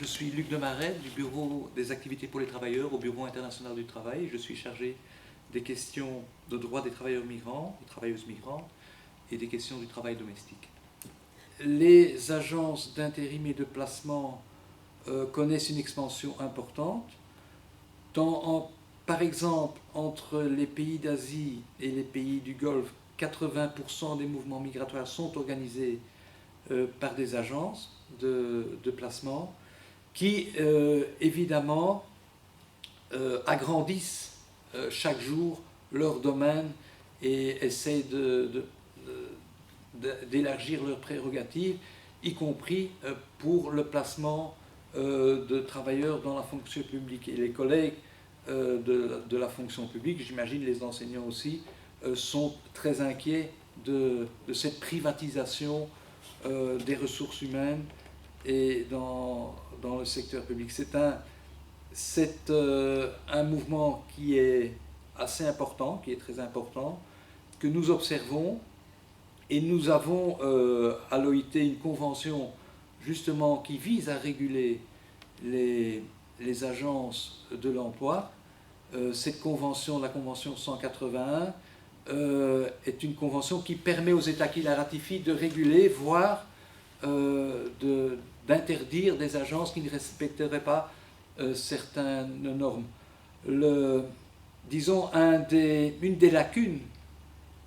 Je suis Luc Demaret du Bureau des activités pour les travailleurs au Bureau international du travail. Je suis chargé des questions de droit des travailleurs migrants, des travailleuses migrantes et des questions du travail domestique. Les agences d'intérim et de placement connaissent une expansion importante. Par exemple, entre les pays d'Asie et les pays du Golfe, 80% des mouvements migratoires sont organisés par des agences de placement qui, évidemment, agrandissent chaque jour leur domaine et essaient d'élargir leurs prérogatives, y compris pour le placement de travailleurs dans la fonction publique. Et les collègues de la fonction publique, j'imagine les enseignants aussi, sont très inquiets de cette privatisation des ressources humaines et dans le secteur public. C'est un mouvement qui est assez important, qui est très important, que nous observons, et nous avons à l'OIT une convention justement qui vise à réguler les agences de l'emploi. Cette convention, la convention 181, est une convention qui permet aux États qui la ratifient de réguler, voire d'interdire des agences qui ne respecteraient pas certaines normes. Disons, une des lacunes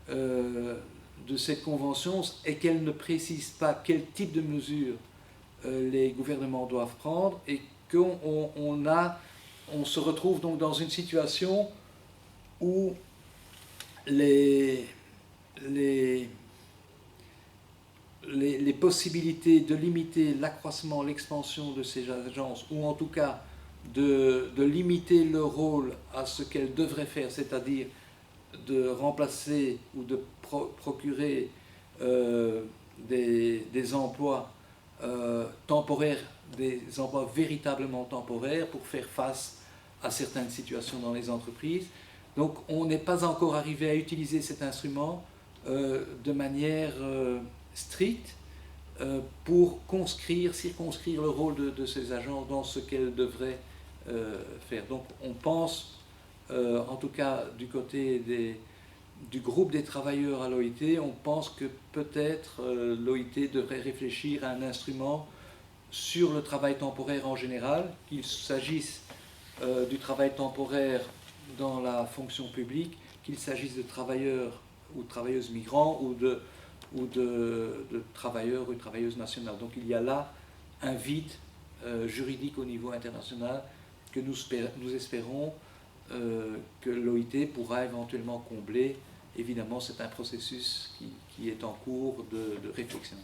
de cette convention est qu'elle ne précise pas quel type de mesures les gouvernements doivent prendre et on se retrouve donc dans une situation où les possibilités de limiter l'accroissement, l'expansion de ces agences, ou en tout cas de limiter leur rôle à ce qu'elles devraient faire, c'est-à-dire de remplacer ou de procurer des emplois temporaires, des emplois véritablement temporaires pour faire face à certaines situations dans les entreprises. Donc on n'est pas encore arrivé à utiliser cet instrument de manière stricte pour circonscrire le rôle de ces agences dans ce qu'elles devraient faire. Donc on pense, en tout cas du côté du groupe des travailleurs à l'OIT, on pense que peut-être l'OIT devrait réfléchir à un instrument sur le travail temporaire en général, qu'il s'agisse du travail temporaire dans la fonction publique, qu'il s'agisse de travailleurs ou de travailleuses migrants ou de travailleurs ou de travailleuses nationales. Donc il y a là un vide juridique au niveau international que nous espérons que l'OIT pourra éventuellement combler. Évidemment, c'est un processus qui est en cours de réflexion.